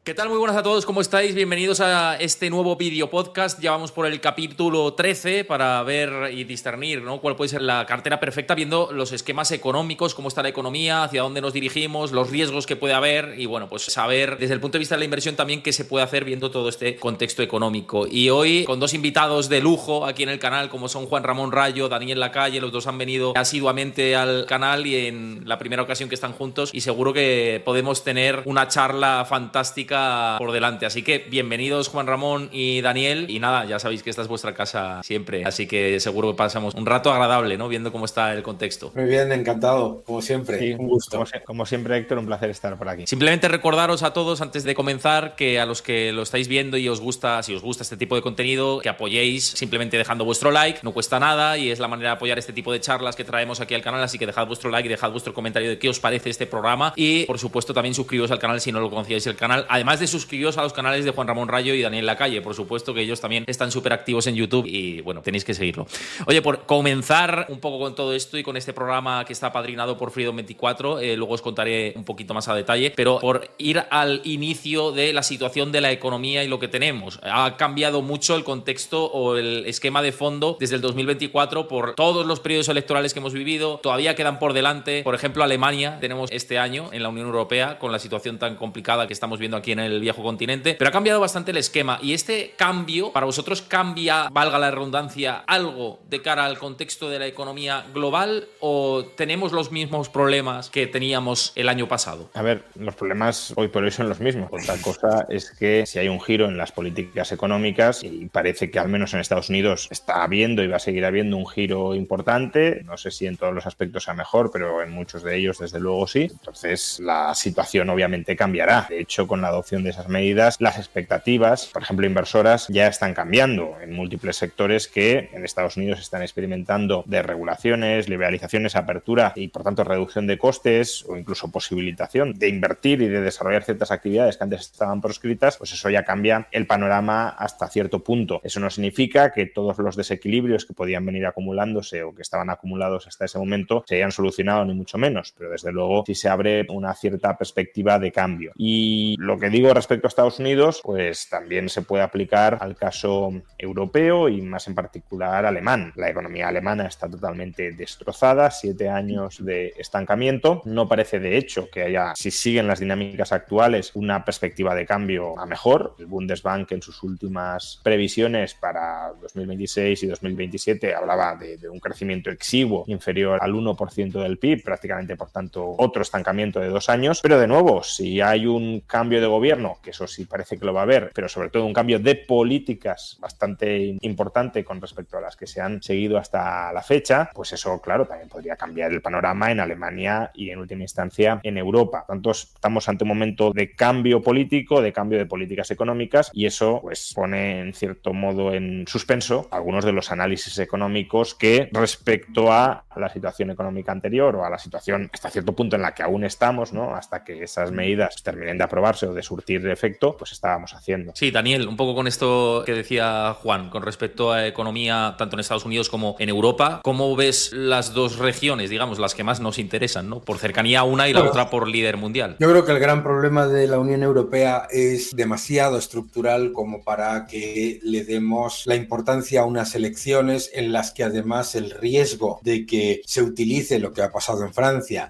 ¿Qué tal? Muy buenas a todos, ¿cómo estáis? Bienvenidos a este nuevo vídeo podcast. Ya vamos por el capítulo 13 para ver y discernir, ¿no?, cuál puede ser la cartera perfecta, viendo los esquemas económicos, cómo está la economía, hacia dónde nos dirigimos, los riesgos que puede haber y, bueno, pues saber desde el punto de vista de la inversión también qué se puede hacer viendo todo este contexto económico. Y hoy con dos invitados de lujo aquí en el canal, como son Juan Ramón Rayo, Daniel Lacalle. Los dos han venido asiduamente al canal y en la primera ocasión que están juntos, y seguro que podemos tener una charla fantástica por delante. Así que bienvenidos Juan Ramón y Daniel, y nada, ya sabéis que esta es vuestra casa siempre, así que seguro que pasamos un rato agradable, ¿no?, viendo cómo está el contexto. Muy bien, encantado, como siempre, sí, un gusto. Como siempre, Héctor, un placer estar por aquí. Simplemente recordaros a todos, antes de comenzar, que a los que lo estáis viendo y os gusta, si os gusta este tipo de contenido, que apoyéis simplemente dejando vuestro like. No cuesta nada y es la manera de apoyar este tipo de charlas que traemos aquí al canal, así que dejad vuestro like y dejad vuestro comentario de qué os parece este programa, y por supuesto también suscribiros al canal si no lo conocíais el canal, además de suscribiros a los canales de Juan Ramón Rayo y Daniel Lacalle, por supuesto, que ellos también están súper activos en YouTube y, bueno, tenéis que seguirlo. Oye, por comenzar un poco con todo esto y con este programa que está apadrinado por Freedom 24, luego os contaré un poquito más a detalle, pero por ir al inicio de la situación de la economía y lo que tenemos. Ha cambiado mucho el contexto o el esquema de fondo desde el 2024 por todos los periodos electorales que hemos vivido. Todavía quedan por delante, por ejemplo, Alemania tenemos este año en la Unión Europea, con la situación tan complicada que estamos viendo aquí en el viejo continente, pero ha cambiado bastante el esquema. Y este cambio, para vosotros, ¿cambia, valga la redundancia, algo de cara al contexto de la economía global, o tenemos los mismos problemas que teníamos el año pasado? A ver, los problemas hoy por hoy son los mismos. Otra cosa es que si hay un giro en las políticas económicas, y parece que al menos en Estados Unidos está habiendo y va a seguir habiendo un giro importante, no sé si en todos los aspectos sea mejor, pero en muchos de ellos desde luego sí, entonces la situación obviamente cambiará. De hecho, con la adopción de esas medidas, las expectativas, por ejemplo, inversoras, ya están cambiando en múltiples sectores que en Estados Unidos están experimentando desregulaciones, liberalizaciones, apertura y, por tanto, reducción de costes o incluso posibilitación de invertir y de desarrollar ciertas actividades que antes estaban proscritas. Pues eso ya cambia el panorama hasta cierto punto. Eso no significa que todos los desequilibrios que podían venir acumulándose o que estaban acumulados hasta ese momento se hayan solucionado, ni mucho menos, pero desde luego sí se abre una cierta perspectiva de cambio. Y lo que digo respecto a Estados Unidos, pues también se puede aplicar al caso europeo y más en particular alemán. La economía alemana está totalmente destrozada, 7 años de estancamiento. No parece, de hecho, que haya, si siguen las dinámicas actuales, una perspectiva de cambio a mejor. El Bundesbank en sus últimas previsiones para 2026 y 2027 hablaba de un crecimiento exiguo inferior al 1% del PIB, prácticamente, por tanto, otro estancamiento de 2 años. Pero de nuevo, si hay un cambio de gobierno, que eso sí parece que lo va a haber, pero sobre todo un cambio de políticas bastante importante con respecto a las que se han seguido hasta la fecha, pues eso, claro, también podría cambiar el panorama en Alemania y en última instancia en Europa. Por tanto, estamos ante un momento de cambio político, de cambio de políticas económicas, y eso pues pone en cierto modo en suspenso algunos de los análisis económicos que, respecto a la situación económica anterior o a la situación hasta cierto punto en la que aún estamos, ¿no?, hasta que esas medidas terminen de aprobarse o de surtir de efecto, pues estábamos haciendo. Sí, Daniel, un poco con esto que decía Juan, con respecto a economía tanto en Estados Unidos como en Europa, ¿cómo ves las dos regiones, digamos, las que más nos interesan, ¿no?, por cercanía a una y la otra por líder mundial? Yo creo que el gran problema de la Unión Europea es demasiado estructural como para que le demos la importancia a unas elecciones en las que además el riesgo de que se utilice lo que ha pasado en Francia,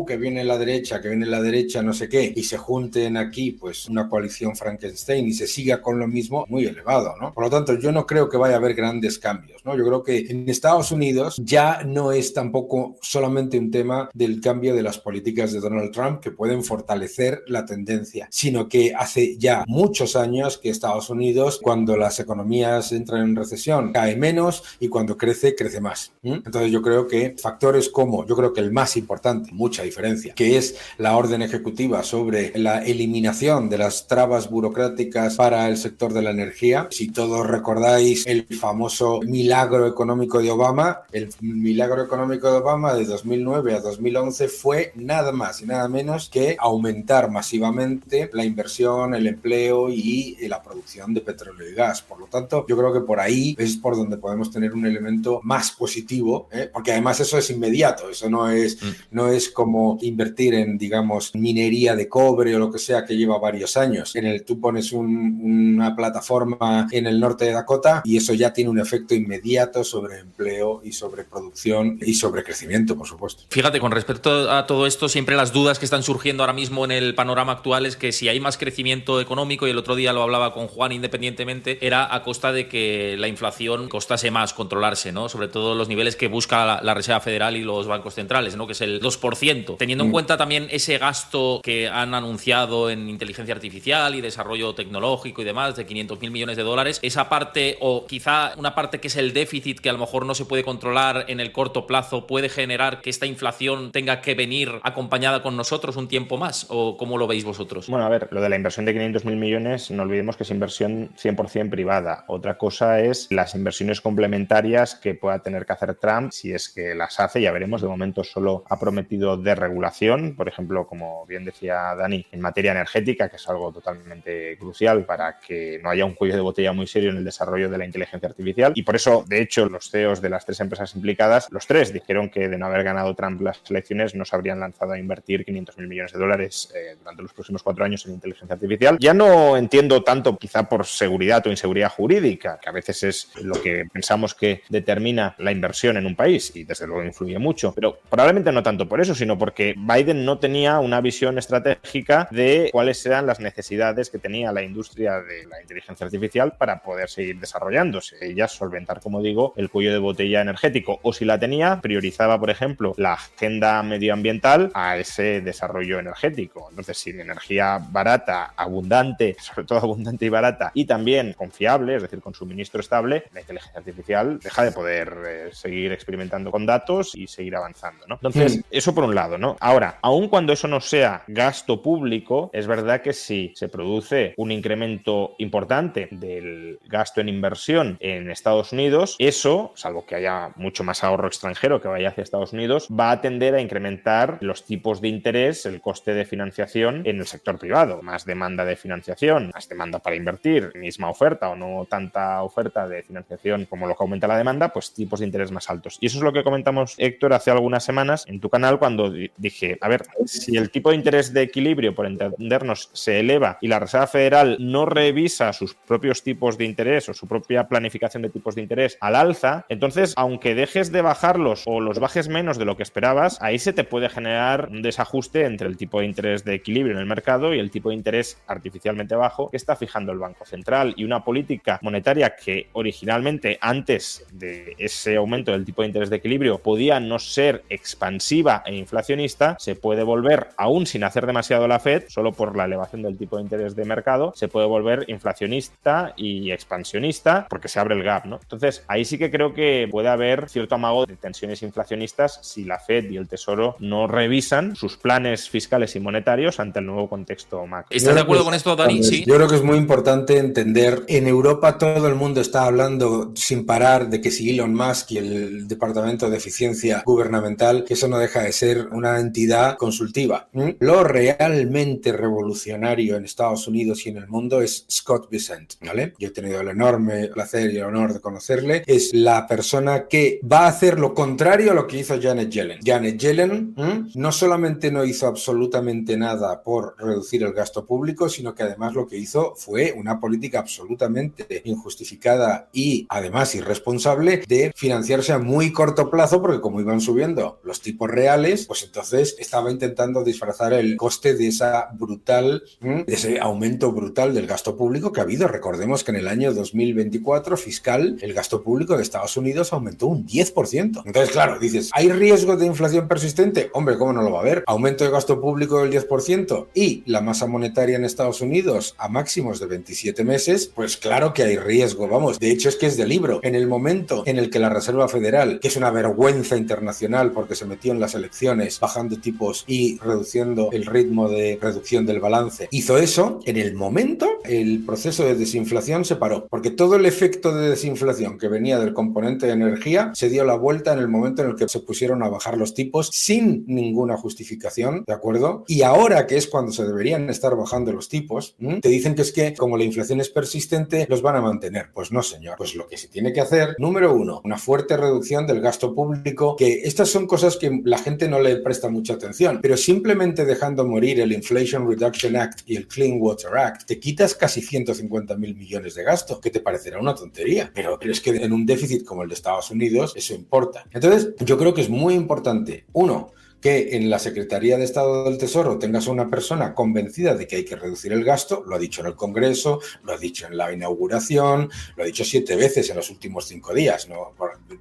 que viene la derecha, no sé qué, y se junten aquí pues una coalición Frankenstein y se siga con lo mismo, muy elevado, ¿no? Por lo tanto, yo no creo que vaya a haber grandes cambios, ¿no? Yo creo que en Estados Unidos ya no es tampoco solamente un tema del cambio de las políticas de Donald Trump que pueden fortalecer la tendencia, sino que hace ya muchos años que Estados Unidos, cuando las economías entran en recesión, cae menos, y cuando crece, crece más. Entonces yo creo que factores como, yo creo que el más importante, mucha diferencia, que es la orden ejecutiva sobre la eliminación de las trabas burocráticas para el sector de la energía. Si todos recordáis el famoso milagro económico de Obama, el milagro económico de Obama de 2009 a 2011 fue nada más y nada menos que aumentar masivamente la inversión, el empleo y la producción de petróleo y gas. Por lo tanto, yo creo que por ahí es por donde podemos tener un elemento más positivo, porque además eso es inmediato, eso no es como invertir en, digamos, minería de cobre o lo que sea, que lleva lleva varios años. Tú pones una plataforma en el norte de Dakota y eso ya tiene un efecto inmediato sobre empleo y sobre producción y sobre crecimiento, por supuesto. Fíjate, con respecto a todo esto, siempre las dudas que están surgiendo ahora mismo en el panorama actual es que si hay más crecimiento económico, y el otro día lo hablaba con Juan independientemente, era a costa de que la inflación costase más controlarse, ¿no? Sobre todo los niveles que busca la Reserva Federal y los bancos centrales, ¿no? Que es el 2%. Teniendo en cuenta también ese gasto que han anunciado en inteligencia artificial y desarrollo tecnológico y demás de 500.000 millones de dólares, esa parte, o quizá una parte que es el déficit que a lo mejor no se puede controlar en el corto plazo, puede generar que esta inflación tenga que venir acompañada con nosotros un tiempo más, ¿o cómo lo veis vosotros? Bueno, a ver, lo de la inversión de 500.000 millones, no olvidemos que es inversión 100% privada. Otra cosa es las inversiones complementarias que pueda tener que hacer Trump, si es que las hace, ya veremos. De momento solo ha prometido desregulación, por ejemplo, como bien decía Dani, en materia energética, que es algo totalmente crucial para que no haya un cuello de botella muy serio en el desarrollo de la inteligencia artificial. Y por eso, de hecho, los CEOs de las 3 empresas implicadas, los 3 dijeron que de no haber ganado Trump las elecciones no se habrían lanzado a invertir 500.000 millones de dólares durante los próximos 4 años en inteligencia artificial. Ya no entiendo tanto quizá por seguridad o inseguridad jurídica, que a veces es lo que pensamos que determina la inversión en un país y desde luego influye mucho, pero probablemente no tanto por eso, sino porque Biden no tenía una visión estratégica de cuáles eran las necesidades que tenía la industria de la inteligencia artificial para poder seguir desarrollándose. Ella solventar, como digo, el cuello de botella energético, o si la tenía, priorizaba, por ejemplo, la agenda medioambiental a ese desarrollo energético. Entonces, sin energía barata, abundante, sobre todo abundante y barata, y también confiable, es decir, con suministro estable, la inteligencia artificial deja de poder seguir experimentando con datos y seguir avanzando, ¿no? Entonces, eso por un lado, ¿no? Ahora, aun cuando eso no sea gasto público, es verdad que si se produce un incremento importante del gasto en inversión en Estados Unidos, eso, salvo que haya mucho más ahorro extranjero que vaya hacia Estados Unidos, va a tender a incrementar los tipos de interés, el coste de financiación en el sector privado. Más demanda de financiación, más demanda para invertir, misma oferta o no tanta oferta de financiación como lo que aumenta la demanda, pues tipos de interés más altos. Y eso es lo que comentamos, Héctor, hace algunas semanas en tu canal cuando dije, a ver, si el tipo de interés de equilibrio, por entendernos, se eleva y la Reserva Federal no revisa sus propios tipos de interés o su propia planificación de tipos de interés al alza, entonces, aunque dejes de bajarlos o los bajes menos de lo que esperabas, ahí se te puede generar un desajuste entre el tipo de interés de equilibrio en el mercado y el tipo de interés artificialmente bajo que está fijando el Banco Central. Y una política monetaria que originalmente, antes de ese aumento del tipo de interés de equilibrio, podía no ser expansiva e inflacionista, se puede volver, aún sin hacer demasiado la Fed, solo por la elevación del tipo de interés de mercado, se puede volver inflacionista y expansionista porque se abre el gap, ¿no? Entonces, ahí sí que creo que puede haber cierto amago de tensiones inflacionistas si la Fed y el Tesoro no revisan sus planes fiscales y monetarios ante el nuevo contexto macro. ¿Estás de acuerdo con esto, Dani? Sí. Yo creo que es muy importante entender, en Europa todo el mundo está hablando sin parar de que si Elon Musk y el Departamento de Eficiencia Gubernamental, que eso no deja de ser una entidad consultiva. Lo realmente revolucionario en Estados Unidos y en el mundo es Scott Bessent, ¿vale? Yo he tenido el enorme placer y el honor de conocerle. Es la persona que va a hacer lo contrario a lo que hizo Janet Yellen. Janet Yellen no solamente no hizo absolutamente nada por reducir el gasto público, sino que además lo que hizo fue una política absolutamente injustificada y además irresponsable de financiarse a muy corto plazo, porque como iban subiendo los tipos reales, pues entonces estaba intentando disfrazar el coste de esa brutal, de ese aumento brutal del gasto público que ha habido. Recordemos que en el año 2024 fiscal el gasto público de Estados Unidos aumentó un 10%. Entonces, claro, dices, ¿hay riesgo de inflación persistente? Hombre, ¿cómo no lo va a haber? Aumento de gasto público del 10% y la masa monetaria en Estados Unidos a máximos de 27 meses, pues claro que hay riesgo, vamos. De hecho, es que es de libro. En el momento en el que la Reserva Federal, que es una vergüenza internacional porque se metió en las elecciones bajando tipos y reduciendo el ritmo de reducción del balance, hizo eso, en el momento el proceso de desinflación se paró, porque todo el efecto de desinflación que venía del componente de energía se dio la vuelta en el momento en el que se pusieron a bajar los tipos sin ninguna justificación, ¿de acuerdo? Y ahora, que es cuando se deberían estar bajando los tipos, te dicen que es que como la inflación es persistente, los van a mantener. Pues no, señor. Pues lo que se tiene que hacer, número uno, una fuerte reducción del gasto público, que estas son cosas que la gente no le presta mucha atención, pero simplemente dejando morir el Inflation Reduction Reduction Act y el Clean Water Act, te quitas casi 150.000 millones de gasto, que te parecerá una tontería, pero es que en un déficit como el de Estados Unidos eso importa. Entonces, yo creo que es muy importante, uno, que en la Secretaría de Estado del Tesoro tengas a una persona convencida de que hay que reducir el gasto, lo ha dicho en el Congreso, lo ha dicho en la inauguración, lo ha dicho 7 veces en los últimos 5 días, ¿no?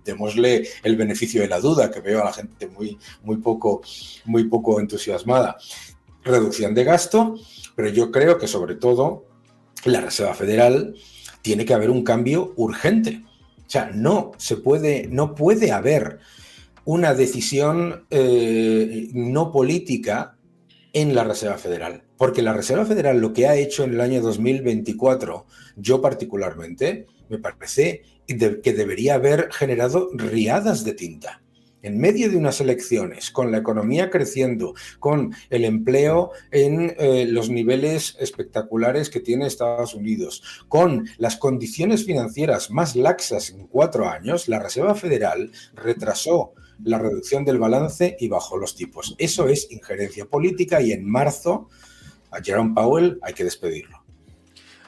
Démosle el beneficio de la duda, que veo a la gente muy poco entusiasmada. Reducción de gasto, pero yo creo que sobre todo la Reserva Federal tiene que haber un cambio urgente. O sea, no puede haber una decisión no política en la Reserva Federal. Porque la Reserva Federal lo que ha hecho en el año 2024, yo particularmente, me parece que debería haber generado riadas de tinta. En medio de unas elecciones, con la economía creciendo, con el empleo en los niveles espectaculares que tiene Estados Unidos, con las condiciones financieras más laxas en 4 años, la Reserva Federal retrasó la reducción del balance y bajó los tipos. Eso es injerencia política y en marzo a Jerome Powell hay que despedirlo.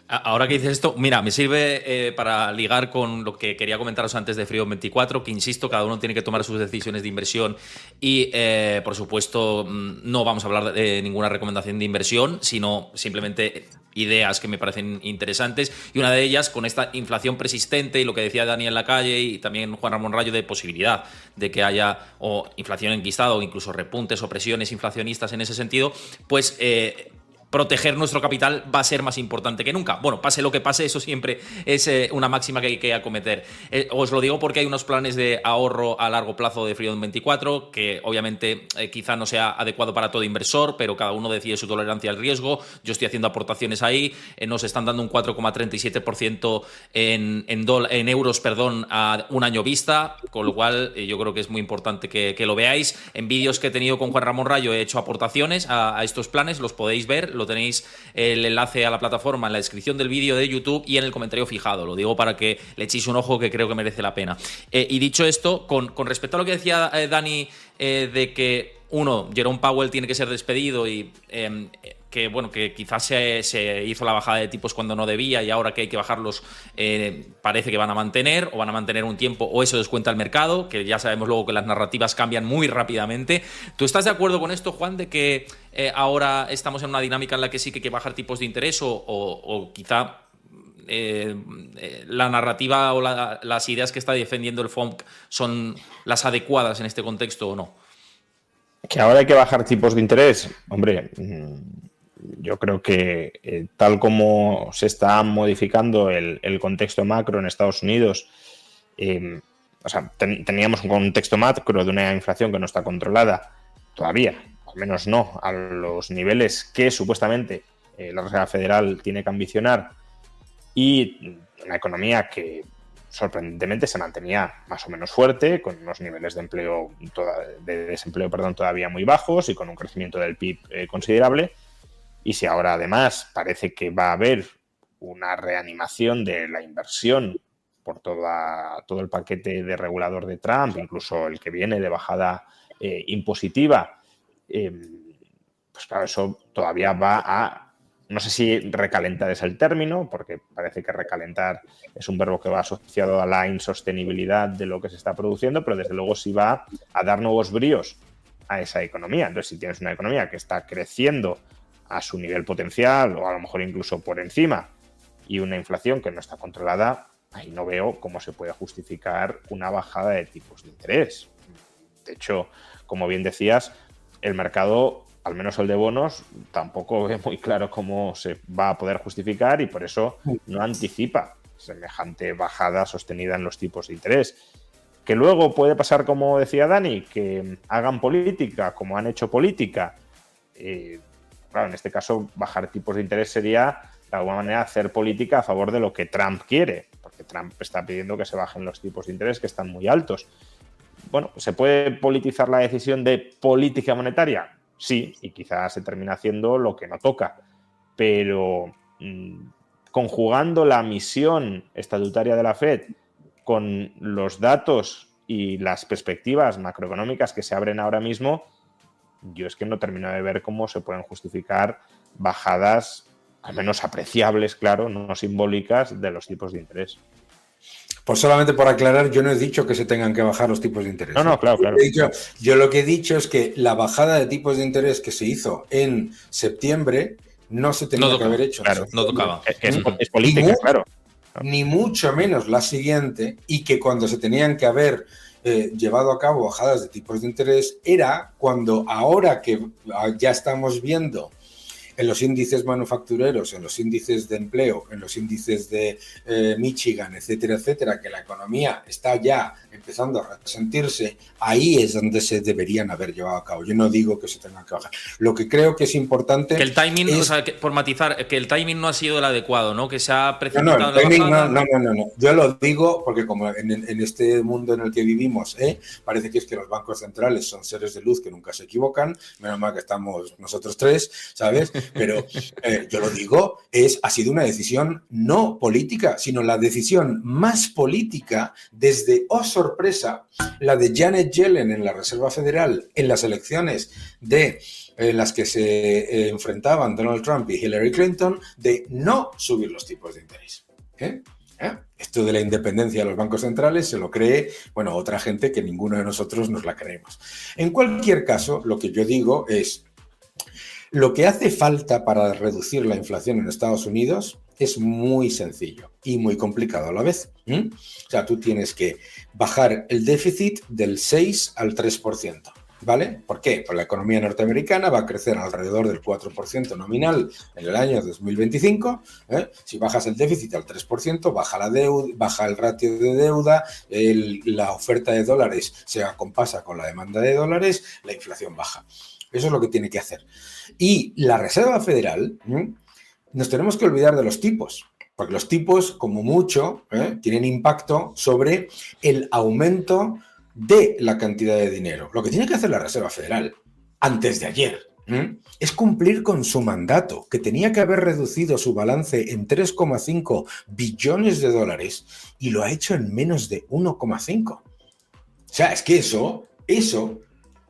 Ahora que dices esto, mira, me sirve para ligar con lo que quería comentaros antes de Freedom 24, que insisto, cada uno tiene que tomar sus decisiones de inversión y, por supuesto, no vamos a hablar de ninguna recomendación de inversión, sino simplemente ideas que me parecen interesantes. Y una de ellas, con esta inflación persistente y lo que decía Dani en la calle y también Juan Ramón Rayo, de posibilidad de que haya o inflación enquistada o incluso repuntes o presiones inflacionistas en ese sentido, pues proteger nuestro capital va a ser más importante que nunca. Bueno, pase lo que pase, eso siempre es una máxima que hay que acometer. Os lo digo porque hay unos planes de ahorro a largo plazo de Freedom 24 que obviamente quizá no sea adecuado para todo inversor, pero cada uno decide su tolerancia al riesgo. Yo estoy haciendo aportaciones ahí, nos están dando un 4,37% en euros, a un año vista, con lo cual yo creo que es muy importante que lo veáis. En vídeos que he tenido con Juan Ramón Rayo he hecho aportaciones a estos planes, los podéis ver, lo tenéis el enlace a la plataforma en la descripción del vídeo de YouTube y en el comentario fijado. Lo digo para que le echéis un ojo, que creo que merece la pena. Y dicho esto, con respecto a lo que decía Dani, de que Jerome Powell tiene que ser despedido y que bueno, que quizás se hizo la bajada de tipos cuando no debía y ahora que hay que bajarlos parece que van a mantener un tiempo, o eso descuenta el mercado, que ya sabemos luego que las narrativas cambian muy rápidamente. ¿Tú estás de acuerdo con esto, Juan, de que ahora estamos en una dinámica en la que sí que hay que bajar tipos de interés o quizá la narrativa o las ideas que está defendiendo el FOMC son las adecuadas en este contexto o no? Que ahora hay que bajar tipos de interés, hombre, yo creo que tal como se está modificando el contexto macro en Estados Unidos, teníamos un contexto macro de una inflación que no está controlada todavía, al menos no a los niveles que supuestamente la Reserva Federal tiene que ambicionar, y una economía que sorprendentemente se mantenía más o menos fuerte, con unos niveles de desempleo todavía muy bajos y con un crecimiento del PIB considerable. Y si ahora además parece que va a haber una reanimación de la inversión por todo el paquete de regulador de Trump, incluso el que viene de bajada impositiva, pues claro, eso todavía va a... No sé si recalentar es el término, porque parece que recalentar es un verbo que va asociado a la insostenibilidad de lo que se está produciendo, pero desde luego sí va a dar nuevos bríos a esa economía. Entonces, si tienes una economía que está creciendo a su nivel potencial o a lo mejor incluso por encima y una inflación que no está controlada, ahí no veo cómo se puede justificar una bajada de tipos de interés. De hecho, como bien decías, el mercado, al menos el de bonos, tampoco ve muy claro cómo se va a poder justificar y por eso no anticipa semejante bajada sostenida en los tipos de interés. Que luego puede pasar, como decía Dani, que hagan política como han hecho política. Claro, en este caso, bajar tipos de interés sería, de alguna manera, hacer política a favor de lo que Trump quiere, porque Trump está pidiendo que se bajen los tipos de interés, que están muy altos. Bueno, ¿se puede politizar la decisión de política monetaria? Sí, y quizás se termina haciendo lo que no toca, pero conjugando la misión estatutaria de la Fed con los datos y las perspectivas macroeconómicas que se abren ahora mismo, yo es que no termino de ver cómo se pueden justificar bajadas, al menos apreciables, claro, no simbólicas, de los tipos de interés. Pues solamente por aclarar, yo no he dicho que se tengan que bajar los tipos de interés. No, claro. Yo lo que he dicho es que la bajada de tipos de interés que se hizo en septiembre no se tenía que haber hecho. Claro, no tocaba. Es política, claro. Ni mucho menos la siguiente, y que cuando se tenían que haber llevado a cabo bajadas de tipos de interés era cuando, ahora que ya estamos viendo en los índices manufactureros, en los índices de empleo, en los índices de Michigan, etcétera, etcétera, que la economía está ya empezando a resentirse, ahí es donde se deberían haber llevado a cabo. Yo no digo que se tengan que bajar. Lo que creo que es importante... Que el timing, o sea, por matizar, que el timing no ha sido el adecuado, ¿no? Que se ha precipitado No, el timing no. Yo lo digo porque como en este mundo en el que vivimos, parece que es que los bancos centrales son seres de luz que nunca se equivocan, menos mal que estamos nosotros tres, ¿sabes? Pero yo lo digo, ha sido una decisión no política, sino la decisión más política desde, oh sorpresa, la de Janet Yellen en la Reserva Federal en las elecciones de las que se enfrentaban Donald Trump y Hillary Clinton, de no subir los tipos de interés. Esto de la independencia de los bancos centrales se lo cree, bueno, otra gente que ninguno de nosotros nos la creemos. En cualquier caso, lo que yo digo es, lo que hace falta para reducir la inflación en Estados Unidos es muy sencillo y muy complicado a la vez. O sea, tú tienes que bajar el déficit del 6 al 3%. ¿Vale? ¿Por qué? Pues la economía norteamericana va a crecer alrededor del 4% nominal en el año 2025. Si bajas el déficit al 3%, baja la deuda, baja el ratio de deuda, la oferta de dólares se acompasa con la demanda de dólares, la inflación baja. Eso es lo que tiene que hacer. Y la Reserva Federal, nos tenemos que olvidar de los tipos, porque los tipos, como mucho, tienen impacto sobre el aumento de la cantidad de dinero. Lo que tiene que hacer la Reserva Federal antes de ayer es cumplir con su mandato, que tenía que haber reducido su balance en 3,5 billones de dólares y lo ha hecho en menos de 1,5. O sea, es que eso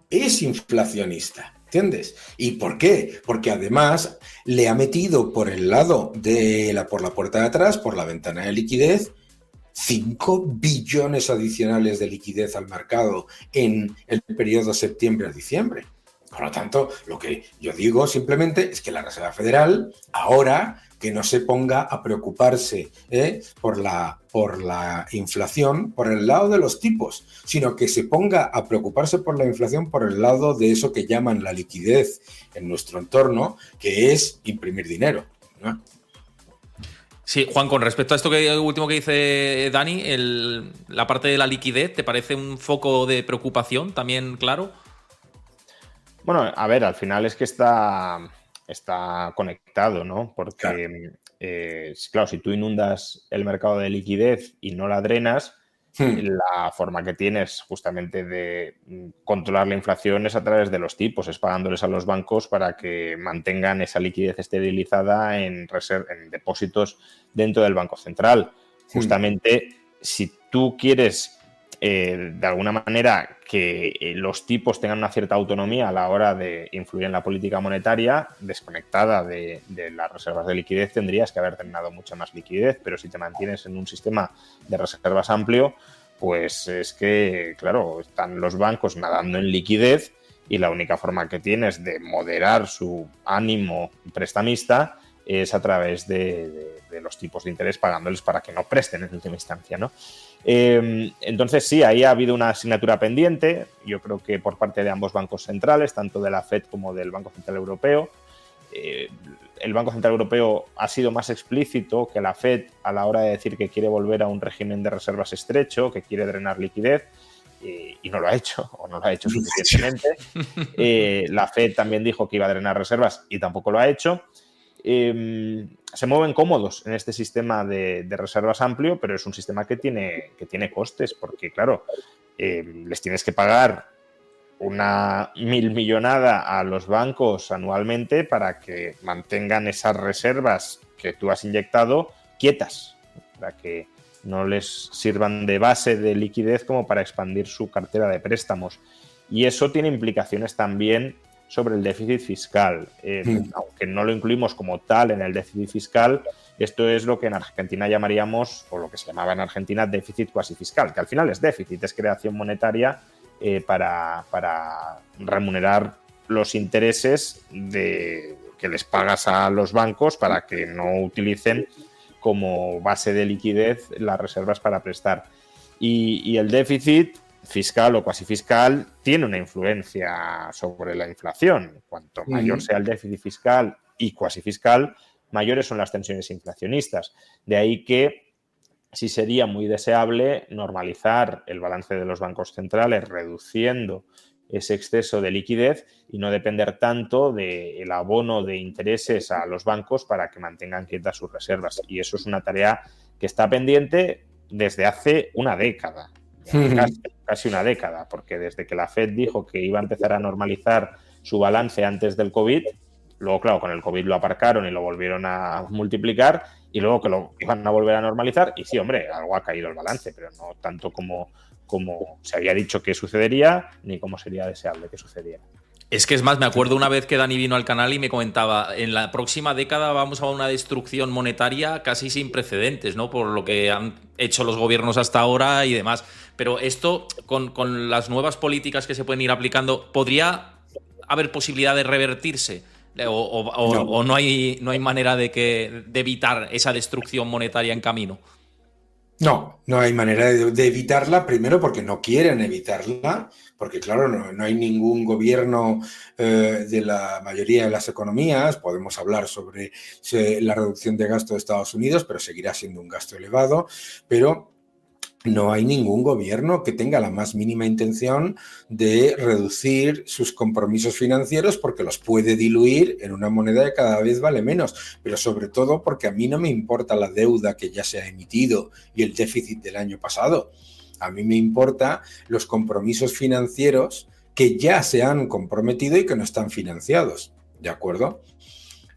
es inflacionista. ¿Entiendes? ¿Y por qué? Porque además le ha metido por el lado por la puerta de atrás, por la ventana de liquidez, 5 billones adicionales de liquidez al mercado en el periodo septiembre a diciembre. Por lo tanto, lo que yo digo simplemente es que la Reserva Federal, ahora que no se ponga a preocuparse por la inflación por el lado de los tipos, sino que se ponga a preocuparse por la inflación por el lado de eso que llaman la liquidez en nuestro entorno, que es imprimir dinero, ¿no? Sí, Juan, con respecto a esto último que dice Dani, la parte de la liquidez, ¿te parece un foco de preocupación también claro? Bueno, a ver, al final es que está conectado, ¿no? Porque, claro, si tú inundas el mercado de liquidez y no la drenas, la forma que tienes justamente de controlar la inflación es a través de los tipos, es pagándoles a los bancos para que mantengan esa liquidez esterilizada en depósitos dentro del Banco Central. Justamente, si tú quieres de alguna manera que los tipos tengan una cierta autonomía a la hora de influir en la política monetaria, desconectada de las reservas de liquidez, tendrías que haber drenado mucha más liquidez, pero si te mantienes en un sistema de reservas amplio, pues es que, claro, están los bancos nadando en liquidez y la única forma que tienes de moderar su ánimo prestamista es a través de los tipos de interés, pagándoles para que no presten en última instancia, ¿no? Entonces sí, ahí ha habido una asignatura pendiente, yo creo que por parte de ambos bancos centrales, tanto de la FED como del Banco Central Europeo. El Banco Central Europeo ha sido más explícito que la FED a la hora de decir que quiere volver a un régimen de reservas estrecho, que quiere drenar liquidez, y no lo ha hecho, o no lo ha hecho suficientemente. La FED también dijo que iba a drenar reservas y tampoco lo ha hecho. Se mueven cómodos en este sistema de reservas amplio, pero es un sistema que tiene costes, porque claro, les tienes que pagar una 1.000 millonada a los bancos anualmente para que mantengan esas reservas que tú has inyectado quietas, para que no les sirvan de base de liquidez como para expandir su cartera de préstamos. Y eso tiene implicaciones también sobre el déficit fiscal. Aunque no lo incluimos como tal en el déficit fiscal, esto es lo que en Argentina llamaríamos, o lo que se llamaba en Argentina, déficit cuasi fiscal, que al final es déficit, es creación monetaria para remunerar los intereses que les pagas a los bancos para que no utilicen como base de liquidez las reservas para prestar. Y el déficit fiscal o cuasi fiscal tiene una influencia sobre la inflación. Cuanto mayor sea el déficit fiscal y cuasi fiscal, mayores son las tensiones inflacionistas. De ahí que sí sería muy deseable normalizar el balance de los bancos centrales, reduciendo ese exceso de liquidez y no depender tanto del abono de intereses a los bancos para que mantengan quietas sus reservas. Y eso es una tarea que está pendiente desde hace una década, casi una década, porque desde que la FED dijo que iba a empezar a normalizar su balance antes del COVID, luego, claro, con el COVID lo aparcaron y lo volvieron a multiplicar y luego que lo iban a volver a normalizar y sí, hombre, algo ha caído el balance, pero no tanto como se había dicho que sucedería ni como sería deseable que sucediera. Es que es más, me acuerdo una vez que Dani vino al canal y me comentaba, en la próxima década vamos a una destrucción monetaria casi sin precedentes, ¿no? Por lo que han hecho los gobiernos hasta ahora y demás. Pero esto, con las nuevas políticas que se pueden ir aplicando, ¿podría haber posibilidad de revertirse? ¿O no hay manera de evitar esa destrucción monetaria en camino? No hay manera de evitarla, primero porque no quieren evitarla, porque claro, no hay ningún gobierno de la mayoría de las economías. Podemos hablar sobre la reducción de gasto de Estados Unidos, pero seguirá siendo un gasto elevado, pero no hay ningún gobierno que tenga la más mínima intención de reducir sus compromisos financieros porque los puede diluir en una moneda que cada vez vale menos, pero sobre todo porque a mí no me importa la deuda que ya se ha emitido y el déficit del año pasado. A mí me importa los compromisos financieros que ya se han comprometido y que no están financiados, ¿de acuerdo?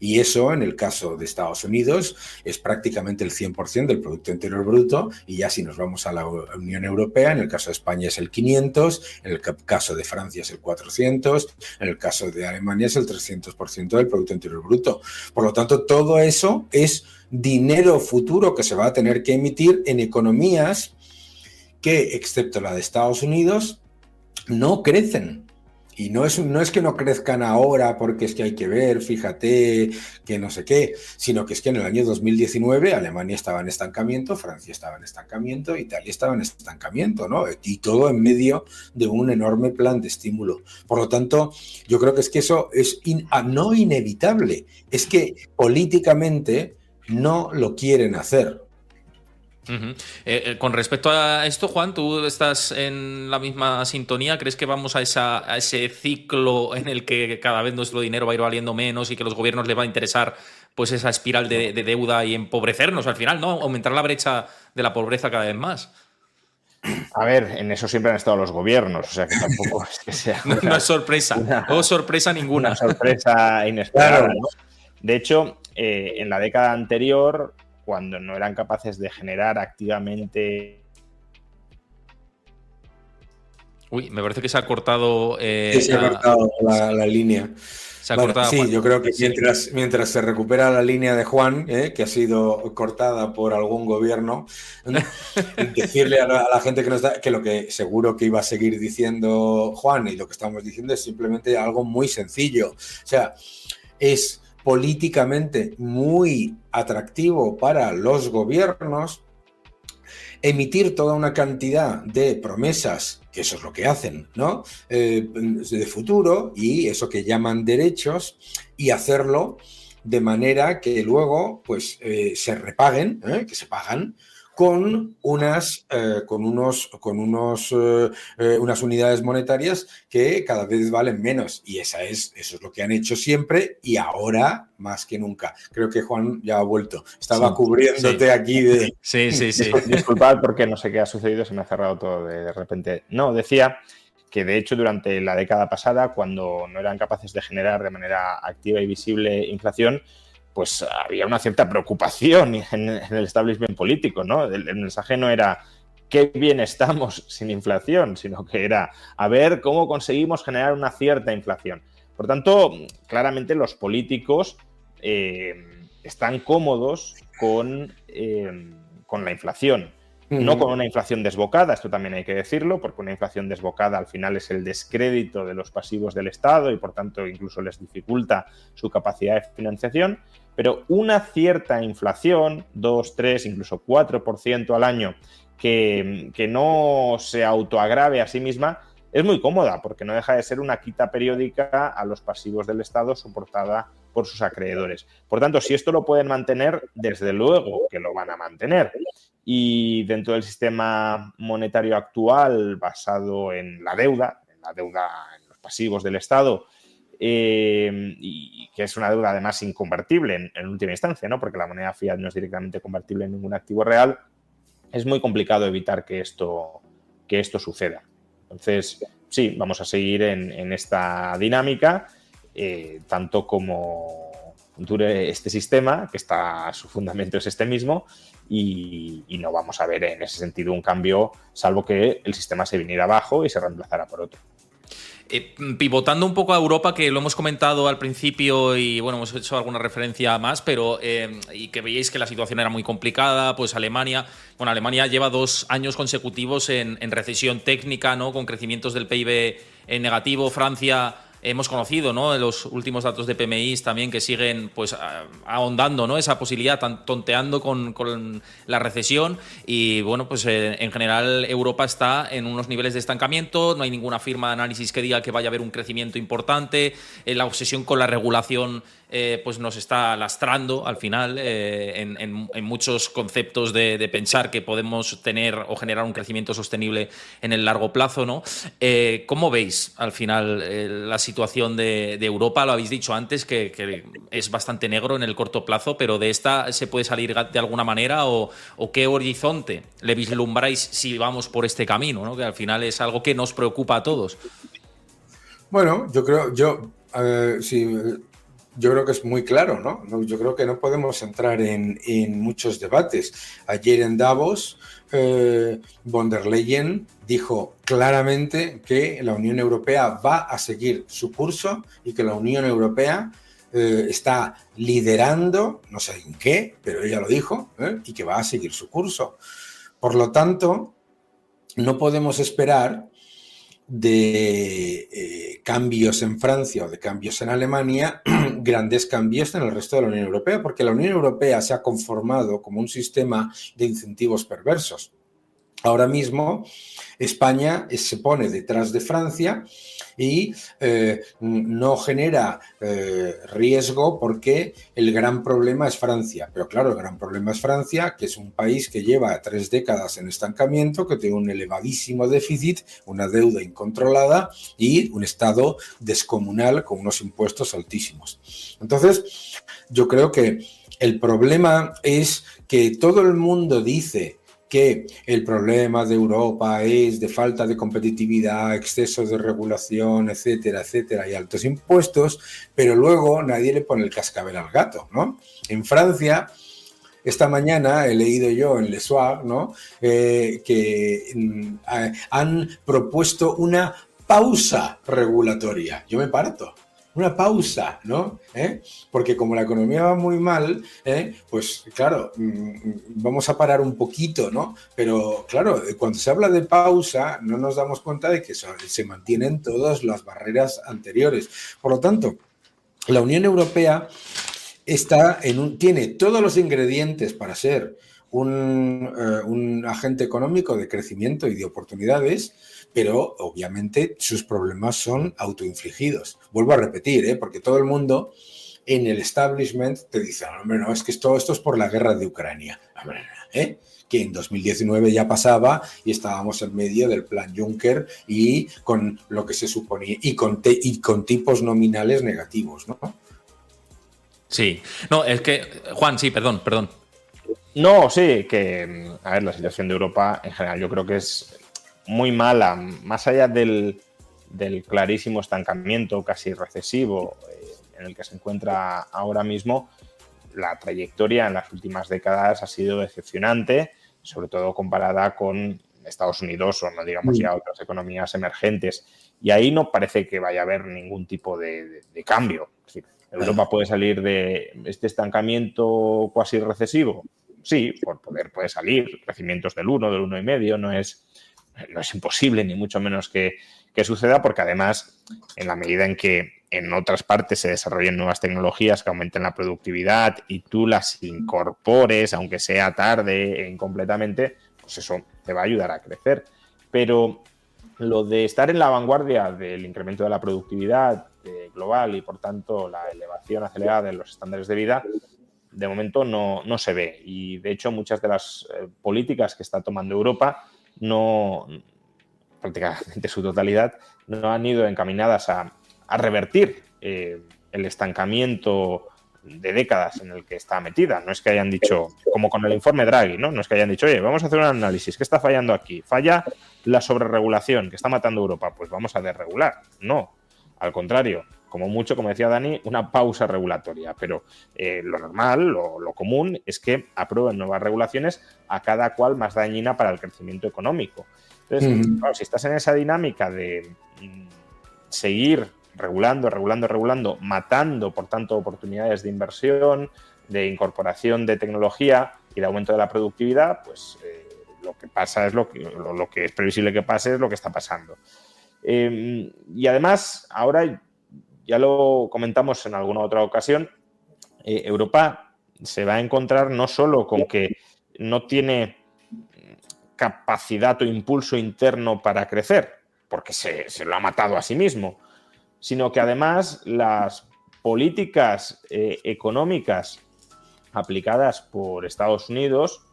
Y eso, en el caso de Estados Unidos, es prácticamente el 100% del Producto Interior Bruto, y ya si nos vamos a la Unión Europea, en el caso de España es el 500, en el caso de Francia es el 400, en el caso de Alemania es el 300% del Producto Interior Bruto. Por lo tanto, todo eso es dinero futuro que se va a tener que emitir en economías que, excepto la de Estados Unidos, no crecen. Y no es que no crezcan ahora porque es que hay que ver, fíjate, que no sé qué, sino que es que en el año 2019 Alemania estaba en estancamiento, Francia estaba en estancamiento, Italia estaba en estancamiento, ¿no? Y todo en medio de un enorme plan de estímulo. Por lo tanto, yo creo que es que eso es no inevitable, es que políticamente no lo quieren hacer. Con respecto a esto, Juan, ¿tú estás en la misma sintonía? ¿Crees que vamos a ese ciclo en el que cada vez nuestro dinero va a ir valiendo menos y que a los gobiernos les va a interesar pues esa espiral de deuda y empobrecernos al final, ¿no? Aumentar la brecha de la pobreza cada vez más. A ver, en eso siempre han estado los gobiernos, o sea que tampoco es que sea no es sorpresa, no sorpresa ninguna. Una sorpresa inesperada, claro. ¿No? De hecho, en la década anterior, cuando no eran capaces de generar activamente... Uy, me parece que se ha cortado... se ha cortado la línea. Se ha cortado, sí, Juan. Yo creo que mientras se recupera la línea de Juan, que ha sido cortada por algún gobierno, decirle a la gente que nos da que lo que seguro que iba a seguir diciendo Juan y lo que estamos diciendo es simplemente algo muy sencillo. O sea, es políticamente muy atractivo para los gobiernos emitir toda una cantidad de promesas, que eso es lo que hacen, ¿no? De futuro, y eso que llaman derechos, y hacerlo de manera que luego pues se repaguen, que se pagan con unas unidades monetarias que cada vez valen menos. Y eso es lo que han hecho siempre y ahora más que nunca. Creo que Juan ya ha vuelto. Estaba cubriéndote aquí de... Sí. Disculpad porque no sé qué ha sucedido, se me ha cerrado todo de repente. No, decía que de hecho durante la década pasada, cuando no eran capaces de generar de manera activa y visible inflación, pues había una cierta preocupación en el establishment político, ¿no? El mensaje no era qué bien estamos sin inflación, sino que era a ver cómo conseguimos generar una cierta inflación. Por tanto, claramente los políticos están cómodos con la inflación. No con una inflación desbocada, esto también hay que decirlo, porque una inflación desbocada al final es el descrédito de los pasivos del Estado y por tanto incluso les dificulta su capacidad de financiación, pero una cierta inflación, 2, 3, incluso 4% al año, que no se autoagrave a sí misma, es muy cómoda, porque no deja de ser una quita periódica a los pasivos del Estado soportada por sus acreedores. Por tanto, si esto lo pueden mantener, desde luego que lo van a mantener. Y dentro del sistema monetario actual, basado en la deuda, en los pasivos del Estado, y que es una deuda además inconvertible en última instancia, ¿no? Porque la moneda fiat no es directamente convertible en ningún activo real, es muy complicado evitar que esto suceda. Entonces, sí, vamos a seguir en esta dinámica, tanto como dure este sistema, que su fundamento es este mismo, y no vamos a ver en ese sentido un cambio, salvo que el sistema se viniera abajo y se reemplazara por otro. Pivotando un poco a Europa, que lo hemos comentado al principio y bueno, hemos hecho alguna referencia más, pero y que veíais que la situación era muy complicada, pues Alemania lleva 2 años consecutivos en recesión técnica, ¿no? Con crecimientos del PIB en negativo. Francia, hemos conocido, ¿no? Los últimos datos de PMI también que siguen pues ahondando, ¿no? Esa posibilidad, tonteando con la recesión y bueno, pues en general Europa está en unos niveles de estancamiento, no hay ninguna firma de análisis que diga que vaya a haber un crecimiento importante, la obsesión con la regulación pues nos está lastrando al final en muchos conceptos de pensar que podemos tener o generar un crecimiento sostenible en el largo plazo, ¿no? ¿Cómo veis al final la situación de Europa? Lo habéis dicho antes, que es bastante negro en el corto plazo, pero ¿de esta se puede salir de alguna manera o qué horizonte le vislumbráis si vamos por este camino, ¿no? Que al final es algo que nos preocupa a todos? Bueno, yo creo que es muy claro, ¿no? Yo creo que no podemos entrar en muchos debates. Ayer en Davos, von der Leyen dijo claramente que la Unión Europea va a seguir su curso y que la Unión Europea está liderando, no sé en qué, pero ella lo dijo, y que va a seguir su curso. Por lo tanto, no podemos esperar de cambios en Francia o de cambios en Alemania, grandes cambios en el resto de la Unión Europea, porque la Unión Europea se ha conformado como un sistema de incentivos perversos. Ahora mismo España se pone detrás de Francia y no genera riesgo porque el gran problema es Francia. Pero claro, el gran problema es Francia, que es un país que lleva 3 décadas en estancamiento, que tiene un elevadísimo déficit, una deuda incontrolada y un Estado descomunal con unos impuestos altísimos. Entonces, yo creo que el problema es que todo el mundo dice que el problema de Europa es de falta de competitividad, exceso de regulación, etcétera, etcétera, y altos impuestos, pero luego nadie le pone el cascabel al gato, ¿no? En Francia, esta mañana he leído yo en Le Soir, ¿no? Que han propuesto una pausa regulatoria. Yo me parto. Una pausa, ¿no? Porque como la economía va muy mal, pues claro, vamos a parar un poquito, ¿no? Pero claro, cuando se habla de pausa, no nos damos cuenta de que se mantienen todas las barreras anteriores. Por lo tanto, la Unión Europea tiene todos los ingredientes para ser un agente económico de crecimiento y de oportunidades, pero obviamente sus problemas son autoinfligidos. Vuelvo a repetir, porque todo el mundo en el establishment te dice, hombre, no, es que esto es por la guerra de Ucrania, que en 2019 ya pasaba y estábamos en medio del plan Juncker y con lo que se suponía, y con tipos nominales negativos, ¿no? Sí, no, es que, Juan, sí, perdón. No, sí, que, a ver, la situación de Europa en general yo creo que es muy mala, más allá del clarísimo estancamiento casi recesivo en el que se encuentra ahora mismo. La trayectoria en las últimas décadas ha sido decepcionante, sobre todo comparada con Estados Unidos o no digamos ya otras economías emergentes. Y ahí no parece que vaya a haber ningún tipo de cambio. Es decir, ¿Europa puede salir de este estancamiento cuasi recesivo? Sí, por poder puede salir. Crecimientos del 1, del 1,5, no es imposible, ni mucho menos que suceda, porque además, en la medida en que en otras partes se desarrollen nuevas tecnologías que aumenten la productividad y tú las incorpores, aunque sea tarde e incompletamente, pues eso te va a ayudar a crecer. Pero lo de estar en la vanguardia del incremento de la productividad global y, por tanto, la elevación acelerada de los estándares de vida, de momento no se ve. Y, de hecho, muchas de las políticas que está tomando Europa prácticamente su totalidad, no han ido encaminadas a revertir el estancamiento de décadas en el que está metida. No es que hayan dicho, como con el informe Draghi, ¿no? No es que hayan dicho, oye, vamos a hacer un análisis, ¿qué está fallando aquí? Falla la sobreregulación que está matando a Europa, pues vamos a desregular. No, al contrario, como mucho, como decía Dani, una pausa regulatoria, pero lo normal, lo común es que aprueben nuevas regulaciones a cada cual más dañina para el crecimiento económico. Entonces, claro, si estás en esa dinámica de seguir regulando, matando, por tanto, oportunidades de inversión, de incorporación de tecnología y de aumento de la productividad, pues lo que pasa es lo que es previsible que pase, es lo que está pasando. Y además, ahora, ya lo comentamos en alguna otra ocasión, Europa se va a encontrar no solo con que no tiene capacidad o impulso interno para crecer, porque se lo ha matado a sí mismo, sino que además las políticas económicas aplicadas por Estados Unidos,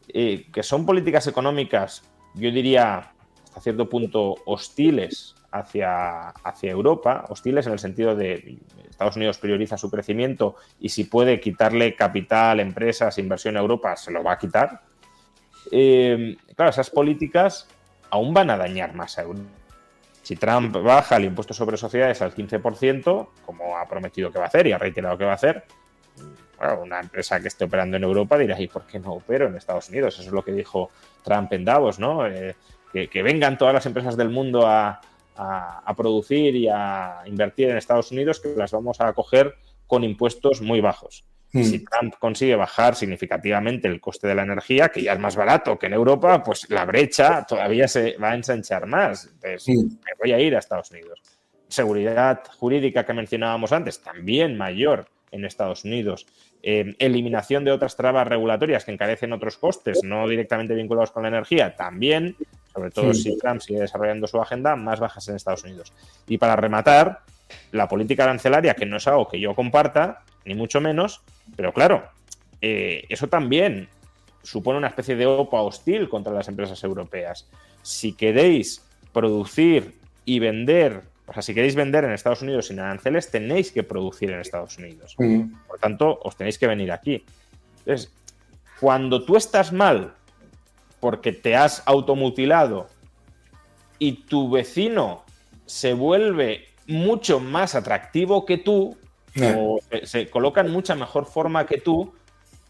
que son políticas económicas, yo diría, hasta cierto punto hostiles hacia Europa, hostiles en el sentido de Estados Unidos prioriza su crecimiento y si puede quitarle capital, empresas, inversión a Europa, se lo va a quitar. Claro, esas políticas aún van a dañar más a Europa. Si Trump baja el impuesto sobre sociedades al 15%, como ha prometido que va a hacer y ha reiterado que va a hacer, bueno, una empresa que esté operando en Europa dirá, ¿y por qué no opero en Estados Unidos? Eso es lo que dijo Trump en Davos, ¿no? Que vengan todas las empresas del mundo a producir y a invertir en Estados Unidos, que las vamos a acoger con impuestos muy bajos. Si Trump consigue bajar significativamente el coste de la energía, que ya es más barato que en Europa, pues la brecha todavía se va a ensanchar más. Entonces, me voy a ir a Estados Unidos. Seguridad jurídica que mencionábamos antes, también mayor en Estados Unidos. Eliminación de otras trabas regulatorias que encarecen otros costes, no directamente vinculados con la energía, también, sobre todo si Trump sigue desarrollando su agenda, más bajas en Estados Unidos. Y para rematar, la política arancelaria, que no es algo que yo comparta, ni mucho menos, pero claro, eso también supone una especie de OPA hostil contra las empresas europeas. Si queréis producir y vender, o sea, si queréis vender en Estados Unidos sin aranceles, tenéis que producir en Estados Unidos. Por tanto, os tenéis que venir aquí. Entonces, cuando tú estás mal porque te has automutilado y tu vecino se vuelve mucho más atractivo que tú, o se coloca en mucha mejor forma que tú,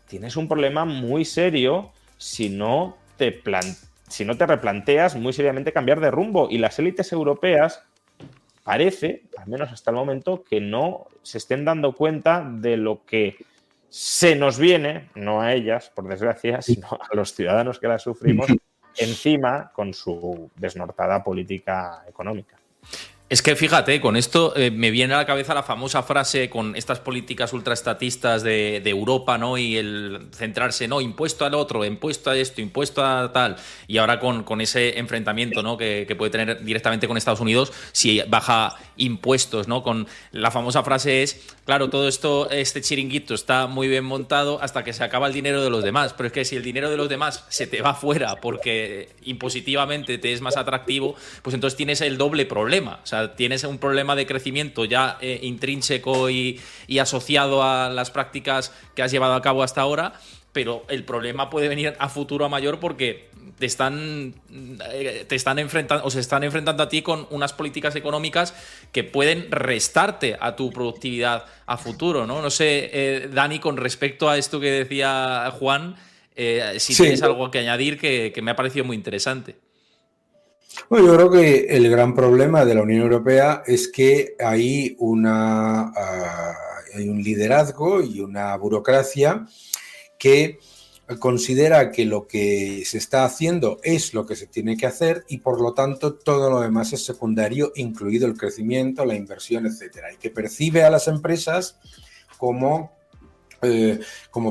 tienes un problema muy serio si no te replanteas muy seriamente cambiar de rumbo. Y las élites europeas parece, al menos hasta el momento, que no se estén dando cuenta de lo que se nos viene, no a ellas, por desgracia, sino a los ciudadanos que la sufrimos, encima con su desnortada política económica. Es que fíjate, con esto me viene a la cabeza la famosa frase con estas políticas ultraestatistas de Europa, ¿no? Y el centrarse, no, impuesto al otro, impuesto a esto, impuesto a tal. Y ahora con ese enfrentamiento, ¿no? que puede tener directamente con Estados Unidos si baja impuestos, ¿no? Con la famosa frase es, claro, todo esto, este chiringuito está muy bien montado hasta que se acaba el dinero de los demás. Pero es que si el dinero de los demás se te va fuera porque impositivamente te es más atractivo, pues entonces tienes el doble problema. O sea, tienes un problema de crecimiento ya intrínseco y asociado a las prácticas que has llevado a cabo hasta ahora, pero el problema puede venir a futuro a mayor porque te están enfrentando o se están enfrentando a ti con unas políticas económicas que pueden restarte a tu productividad a futuro, ¿no? No sé, Dani, con respecto a esto que decía Juan, Si Sí. tienes algo que añadir que me ha parecido muy interesante. Bueno, yo creo que el gran problema de la Unión Europea es que hay hay un liderazgo y una burocracia que considera que lo que se está haciendo es lo que se tiene que hacer y por lo tanto todo lo demás es secundario, incluido el crecimiento, la inversión, etcétera, y que percibe a las empresas como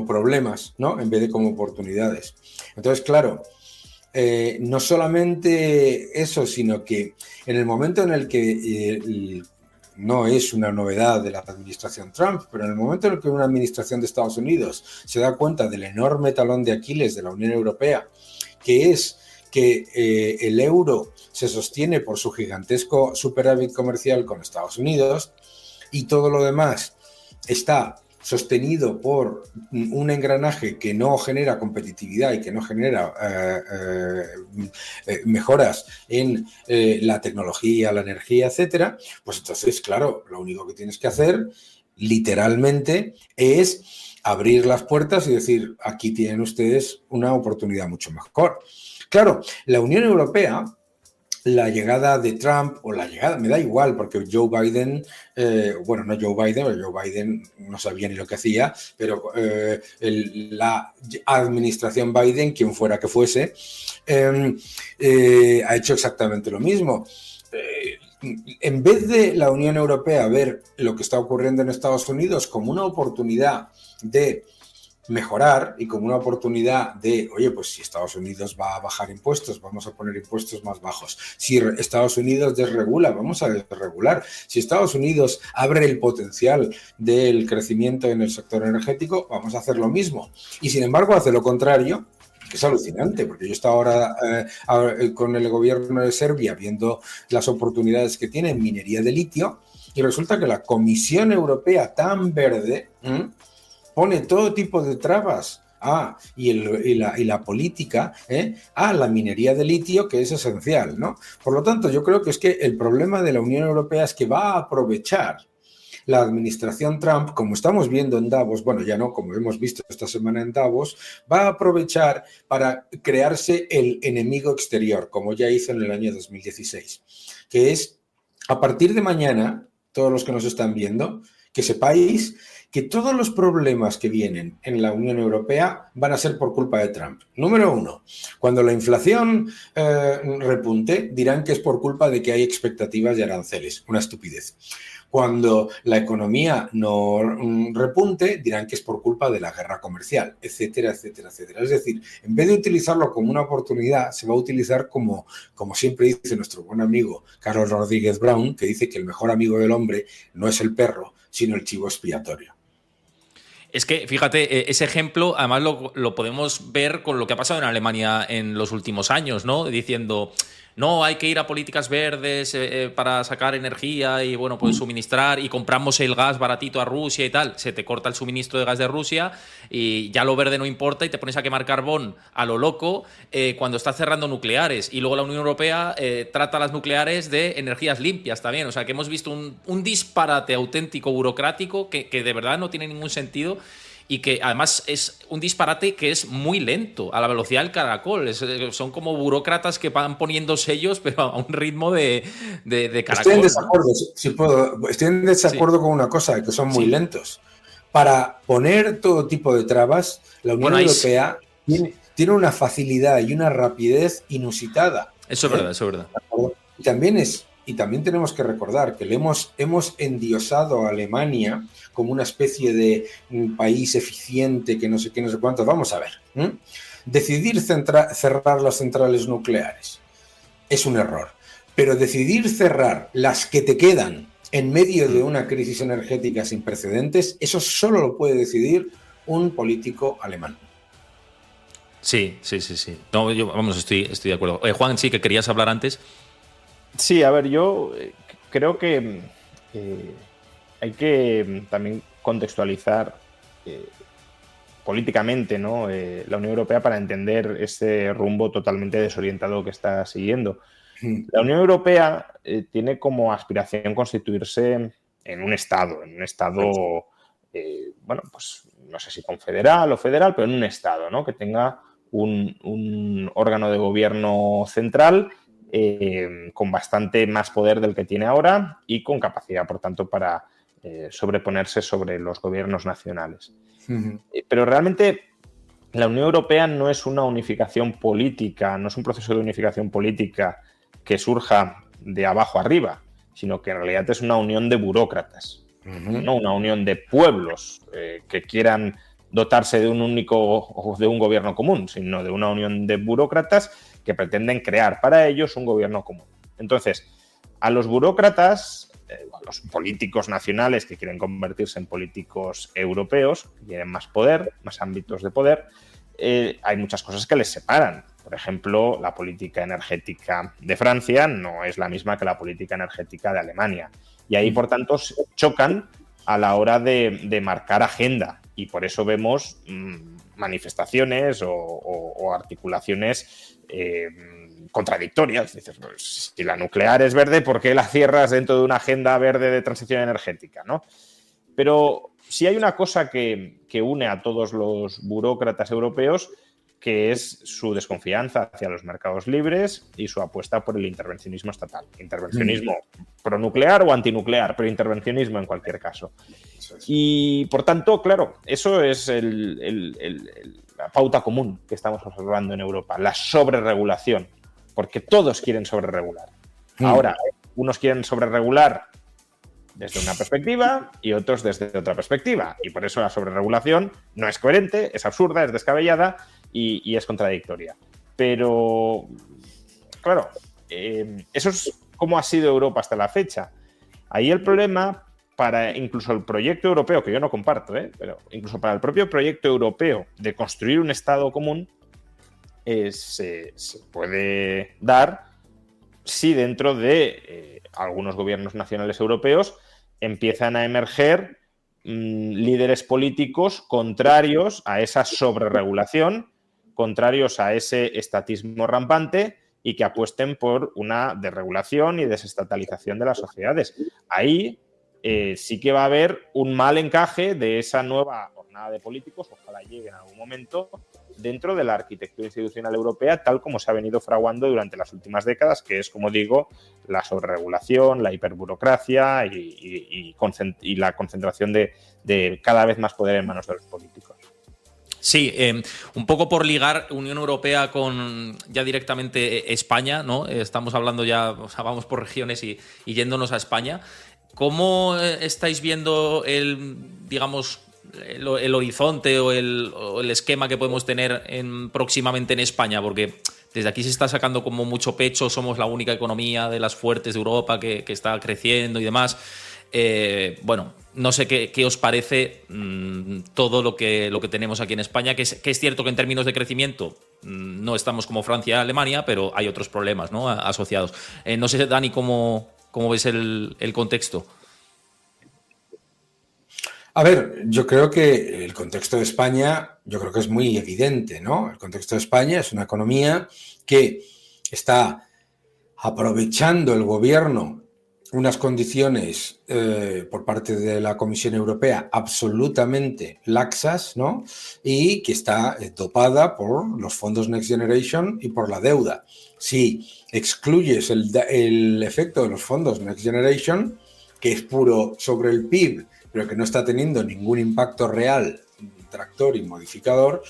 problemas, ¿no? En vez de como oportunidades. Entonces, claro, no solamente eso, sino que en el momento en el que no es una novedad de la administración Trump, pero en el momento en el que una administración de Estados Unidos se da cuenta del enorme talón de Aquiles de la Unión Europea, que es que el euro se sostiene por su gigantesco superávit comercial con Estados Unidos y todo lo demás está sostenido por un engranaje que no genera competitividad y que no genera mejoras en la tecnología, la energía, etcétera, pues entonces, claro, lo único que tienes que hacer, literalmente, es abrir las puertas y decir, aquí tienen ustedes una oportunidad mucho mejor. Claro, la Unión Europea, la llegada de Trump o la llegada, me da igual, porque Joe Biden, no Joe Biden, porque Joe Biden no sabía ni lo que hacía, pero la administración Biden, quien fuera que fuese, ha hecho exactamente lo mismo. En vez de la Unión Europea ver lo que está ocurriendo en Estados Unidos como una oportunidad de mejorar y como una oportunidad de, oye, pues si Estados Unidos va a bajar impuestos, vamos a poner impuestos más bajos. Si Estados Unidos desregula, vamos a desregular. Si Estados Unidos abre el potencial del crecimiento en el sector energético, vamos a hacer lo mismo. Y sin embargo hace lo contrario, que es alucinante, porque yo estaba ahora con el gobierno de Serbia viendo las oportunidades que tiene en minería de litio y resulta que la Comisión Europea tan verde pone todo tipo de trabas y la política a la minería de litio, que es esencial, ¿no? Por lo tanto, yo creo que es que el problema de la Unión Europea es que va a aprovechar la administración Trump, como estamos viendo en Davos, bueno, ya no, como hemos visto esta semana en Davos, va a aprovechar para crearse el enemigo exterior, como ya hizo en el año 2016, que es, a partir de mañana, todos los que nos están viendo, que sepáis que todos los problemas que vienen en la Unión Europea van a ser por culpa de Trump. Número uno, cuando la inflación repunte, dirán que es por culpa de que hay expectativas de aranceles. Una estupidez. Cuando la economía no repunte, dirán que es por culpa de la guerra comercial, etcétera, etcétera, etcétera. Es decir, en vez de utilizarlo como una oportunidad, se va a utilizar como siempre dice nuestro buen amigo Carlos Rodríguez Brown, que dice que el mejor amigo del hombre no es el perro, sino el chivo expiatorio. Es que, fíjate, ese ejemplo además lo podemos ver con lo que ha pasado en Alemania en los últimos años, ¿no? Diciendo, no, hay que ir a políticas verdes para sacar energía y, bueno, pues suministrar y compramos el gas baratito a Rusia y tal. Se te corta el suministro de gas de Rusia y ya lo verde no importa y te pones a quemar carbón a lo loco cuando estás cerrando nucleares. Y luego la Unión Europea trata las nucleares de energías limpias también. O sea, que hemos visto un disparate auténtico burocrático que de verdad no tiene ningún sentido. Y que además es un disparate que es muy lento, a la velocidad del caracol. Son como burócratas que van poniendo sellos, pero a un ritmo de caracol. Estoy en desacuerdo, si puedo. Estoy en desacuerdo con una cosa, que son muy lentos. Para poner todo tipo de trabas, la Unión Europea tiene una facilidad y una rapidez inusitada. Eso es verdad, eso es verdad. Y también tenemos que recordar que hemos endiosado a Alemania como una especie de país eficiente, que no sé qué, no sé cuánto. Vamos a ver. Decidir cerrar las centrales nucleares es un error. Pero decidir cerrar las que te quedan en medio de una crisis energética sin precedentes, eso solo lo puede decidir un político alemán. Sí. No, estoy de acuerdo. Juan, sí, que querías hablar antes. Sí, a ver, yo creo que hay que también contextualizar políticamente, ¿no? La Unión Europea para entender ese rumbo totalmente desorientado que está siguiendo. La Unión Europea tiene como aspiración constituirse en un Estado, pues no sé si confederal o federal, pero en un estado, ¿no? Que tenga un órgano de gobierno central con bastante más poder del que tiene ahora y con capacidad, por tanto, para sobreponerse sobre los gobiernos nacionales. Pero realmente la Unión Europea no es una unificación política, no es un proceso de unificación política que surja de abajo arriba, sino que en realidad es una unión de burócratas, no una unión de pueblos que quieran dotarse de un único o de un gobierno común, sino de una unión de burócratas que pretenden crear para ellos un gobierno común. Entonces, a los burócratas, a los políticos nacionales que quieren convertirse en políticos europeos, que tienen más poder, más ámbitos de poder, hay muchas cosas que les separan. Por ejemplo, la política energética de Francia no es la misma que la política energética de Alemania. Y ahí, por tanto, chocan a la hora de marcar agenda. Y por eso vemos manifestaciones o articulaciones contradictorias. Dices, pues, si la nuclear es verde, ¿por qué la cierras dentro de una agenda verde de transición energética, ¿no? Pero sí hay una cosa que une a todos los burócratas europeos, que es su desconfianza hacia los mercados libres y su apuesta por el intervencionismo estatal. Intervencionismo pronuclear o antinuclear, pero intervencionismo en cualquier caso. Y, por tanto, claro, eso es la pauta común que estamos observando en Europa, la sobreregulación, porque todos quieren sobreregular. Ahora, unos quieren sobreregular desde una perspectiva y otros desde otra perspectiva. Y por eso la sobreregulación no es coherente, es absurda, es descabellada y es contradictoria. Pero, claro, eso es cómo ha sido Europa hasta la fecha. Ahí el problema para incluso el proyecto europeo, que yo no comparto, pero incluso para el propio proyecto europeo de construir un Estado común, se puede dar si dentro de algunos gobiernos nacionales europeos empiezan a emerger líderes políticos contrarios a esa sobreregulación, contrarios a ese estatismo rampante y que apuesten por una desregulación y desestatalización de las sociedades. Ahí sí que va a haber un mal encaje de esa nueva jornada de políticos, ojalá llegue en algún momento, dentro de la arquitectura institucional europea, tal como se ha venido fraguando durante las últimas décadas, que es, como digo, la sobreregulación, la hiperburocracia y la concentración de cada vez más poder en manos de los políticos. Sí, un poco por ligar Unión Europea con ya directamente España, ¿no? Estamos hablando ya, o sea, vamos por regiones y yéndonos a España. ¿Cómo estáis viendo el horizonte o el esquema que podemos tener próximamente en España? Porque desde aquí se está sacando como mucho pecho, somos la única economía de las fuertes de Europa que está creciendo y demás. Bueno, no sé qué os parece todo lo que tenemos aquí en España, que es cierto que en términos de crecimiento no estamos como Francia y Alemania, pero hay otros problemas, ¿no?, asociados. No sé, Dani, ¿cómo ves el contexto? A ver, yo creo que el contexto de España, yo creo que es muy evidente, ¿no? El contexto de España es una economía que está aprovechando el gobierno unas condiciones por parte de la Comisión Europea absolutamente laxas, ¿no? Y que está topada por los fondos Next Generation y por la deuda. Si excluyes el efecto de los fondos Next Generation, que es puro sobre el PIB, pero que no está teniendo ningún impacto real, tractor y modificador,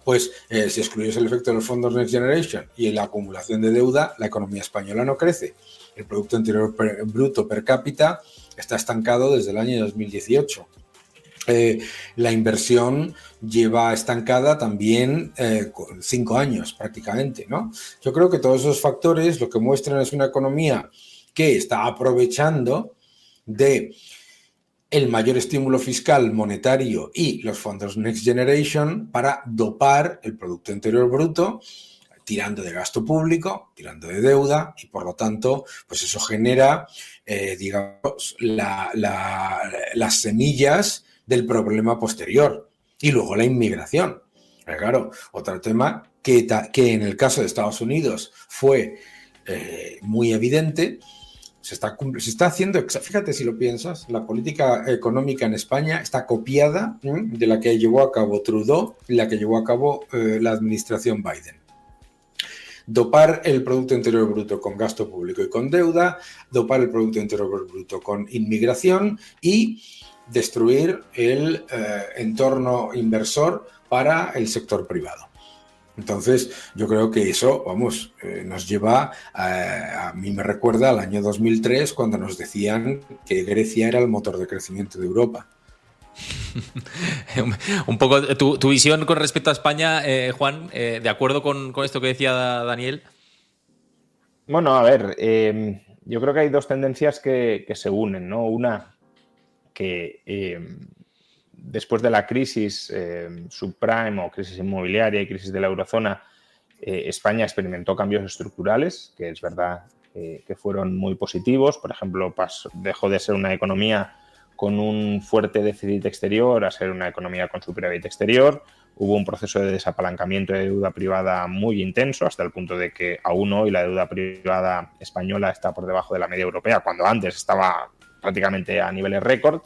pues si excluyes el efecto de los fondos Next Generation y la acumulación de deuda, la economía española no crece. El Producto Interior Bruto per cápita está estancado desde el año 2018. La inversión lleva estancada también 5 años prácticamente, ¿no? Yo creo que todos esos factores lo que muestran es una economía que está aprovechando de el mayor estímulo fiscal monetario y los fondos Next Generation para dopar el Producto Interior Bruto, tirando de gasto público, tirando de deuda, y por lo tanto, pues eso genera, digamos, las semillas del problema posterior. Y luego la inmigración. Pero claro, otro tema que en el caso de Estados Unidos fue muy evidente. Se está haciendo, fíjate si lo piensas, la política económica en España está copiada de la que llevó a cabo Trudeau y la que llevó a cabo la administración Biden. Dopar el Producto Interior Bruto con gasto público y con deuda, dopar el Producto Interior Bruto con inmigración y destruir el entorno inversor para el sector privado. Entonces, yo creo que eso, vamos, nos lleva, a mí me recuerda al año 2003, cuando nos decían que Grecia era el motor de crecimiento de Europa. Un poco tu visión con respecto a España, Juan, ¿de acuerdo con esto que decía Daniel? Bueno, a ver, yo creo que hay dos tendencias que se unen, ¿no? Una, que después de la crisis subprime o crisis inmobiliaria y crisis de la eurozona, España experimentó cambios estructurales, que es verdad que fueron muy positivos. Por ejemplo, dejó de ser una economía con un fuerte déficit exterior a ser una economía con superávit exterior. Hubo un proceso de desapalancamiento de deuda privada muy intenso, hasta el punto de que aún hoy la deuda privada española está por debajo de la media europea, cuando antes estaba prácticamente a niveles récord.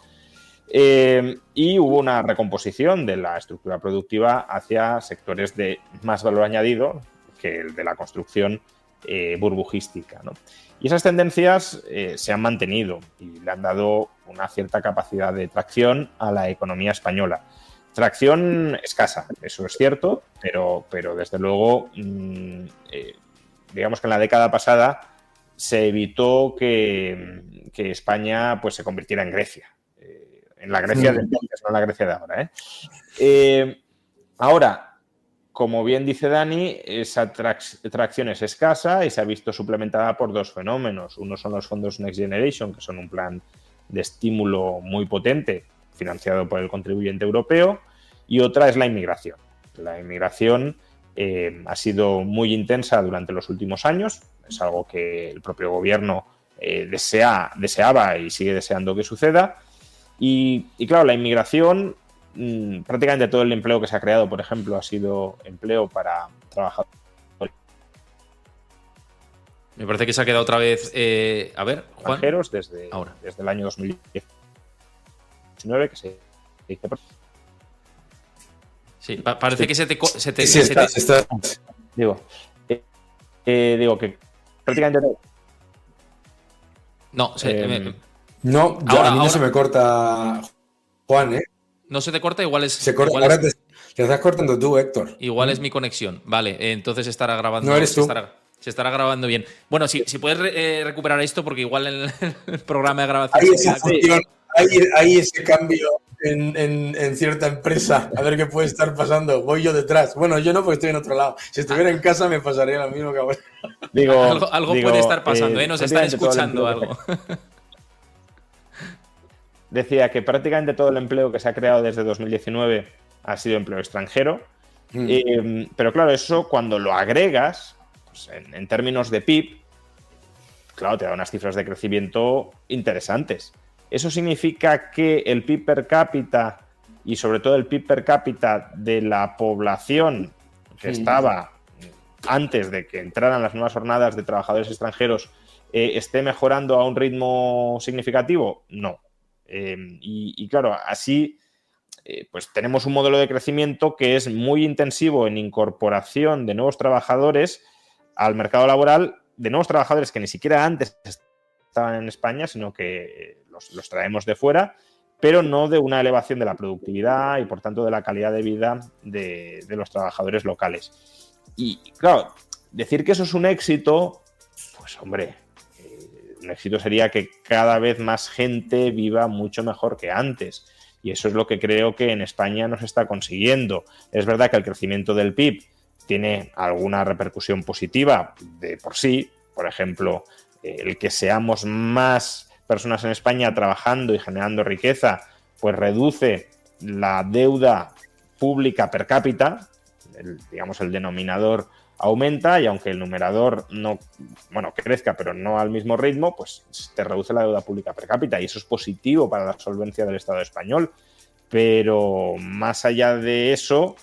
Y hubo una recomposición de la estructura productiva hacia sectores de más valor añadido que el de la construcción burbujística, ¿no? Y esas tendencias se han mantenido y le han dado una cierta capacidad de tracción a la economía española. Tracción escasa, eso es cierto, pero desde luego, digamos que en la década pasada se evitó que España pues, se convirtiera en Grecia. En la Grecia de entonces, no en la Grecia de ahora. Ahora, como bien dice Dani, esa tracción es escasa y se ha visto suplementada por dos fenómenos. Uno son los fondos Next Generation, que son un plan de estímulo muy potente, financiado por el contribuyente europeo, y otra es la inmigración. La inmigración ha sido muy intensa durante los últimos años, es algo que el propio gobierno deseaba y sigue deseando que suceda. Y claro, la inmigración, prácticamente todo el empleo que se ha creado, por ejemplo, ha sido empleo para trabajadores. Me parece que se ha quedado otra vez, a ver, Juan. Extranjeros desde el año 2019, que se dice. Sí, parece que se te... Digo que prácticamente... No, no, a mí no se me corta, Juan, ¿eh? No se te corta, igual es... Se corta, ahora te estás cortando tú, Héctor. Igual es mi conexión. Vale, entonces estará grabando... No eres tú. Se estará grabando bien. Bueno, si puedes recuperar esto, porque igual en el programa de grabación... Hay ese cambio en cierta empresa. A ver qué puede estar pasando. Voy yo detrás. Bueno, yo no, porque estoy en otro lado. Si estuviera en casa me pasaría lo mismo que ahora. Algo puede estar pasando, nos están escuchando algo. Decía que prácticamente todo el empleo que se ha creado desde 2019 ha sido empleo extranjero. Pero claro, eso cuando lo agregas, pues en términos de PIB, claro, te da unas cifras de crecimiento interesantes. Eso significa que el PIB per cápita y sobre todo el PIB per cápita de la población que estaba antes de que entraran las nuevas jornadas de trabajadores extranjeros esté mejorando a un ritmo significativo. No. Y claro, así pues tenemos un modelo de crecimiento que es muy intensivo en incorporación de nuevos trabajadores al mercado laboral, de nuevos trabajadores que ni siquiera antes estaban en España, sino que los traemos de fuera, pero no de una elevación de la productividad y por tanto de la calidad de vida de los trabajadores locales. Y claro, decir que eso es un éxito, pues hombre, un éxito sería que cada vez más gente viva mucho mejor que antes. Y eso es lo que creo que en España no se está consiguiendo. Es verdad que el crecimiento del PIB tiene alguna repercusión positiva de por sí. Por ejemplo, el que seamos más personas en España trabajando y generando riqueza, pues reduce la deuda pública per cápita, digamos el denominador aumenta, y aunque el numerador no, crezca, pero no al mismo ritmo, pues te reduce la deuda pública per cápita y eso es positivo para la solvencia del Estado español. Pero más allá de eso,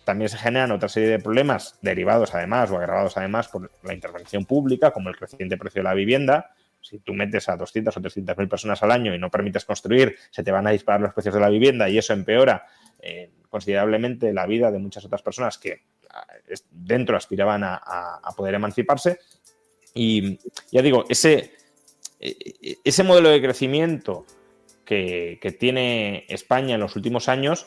también se generan otra serie de problemas derivados además o agravados además por la intervención pública, como el creciente precio de la vivienda, Si tú metes a 200 o 300.000 personas al año y no permites construir, se te van a disparar los precios de la vivienda y eso empeora considerablemente la vida de muchas otras personas que dentro aspiraban a poder emanciparse. Y ya digo, ese modelo de crecimiento que tiene España en los últimos años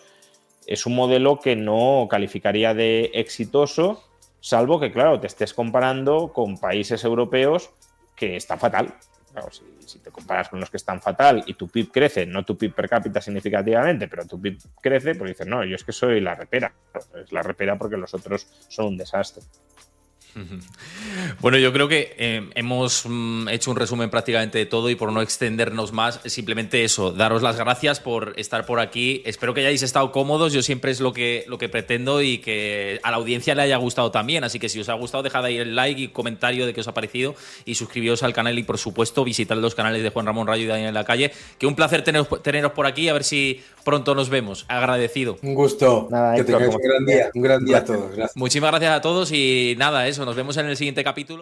es un modelo que no calificaría de exitoso, salvo que, claro, te estés comparando con países europeos que están fatal. Claro, si te comparas con los que están fatal y tu PIB crece, no tu PIB per cápita significativamente, pero tu PIB crece, pues dices, no, yo es que soy la repera. Es la repera porque los otros son un desastre. Bueno, yo creo que hemos hecho un resumen prácticamente de todo y por no extendernos más, simplemente eso, daros las gracias por estar por aquí. Espero que hayáis estado cómodos, yo siempre es lo que pretendo y que a la audiencia le haya gustado también, así que si os ha gustado dejad ahí el like y comentario de qué os ha parecido y suscribiros al canal y por supuesto visitad los canales de Juan Ramón Rayo y Daniel Lacalle, que un placer teneros por aquí, a ver si pronto nos vemos, agradecido. Un gusto, nada, que tengáis un gran día a todos. Gracias. Muchísimas gracias a todos y nada, eso, nos vemos en el siguiente capítulo.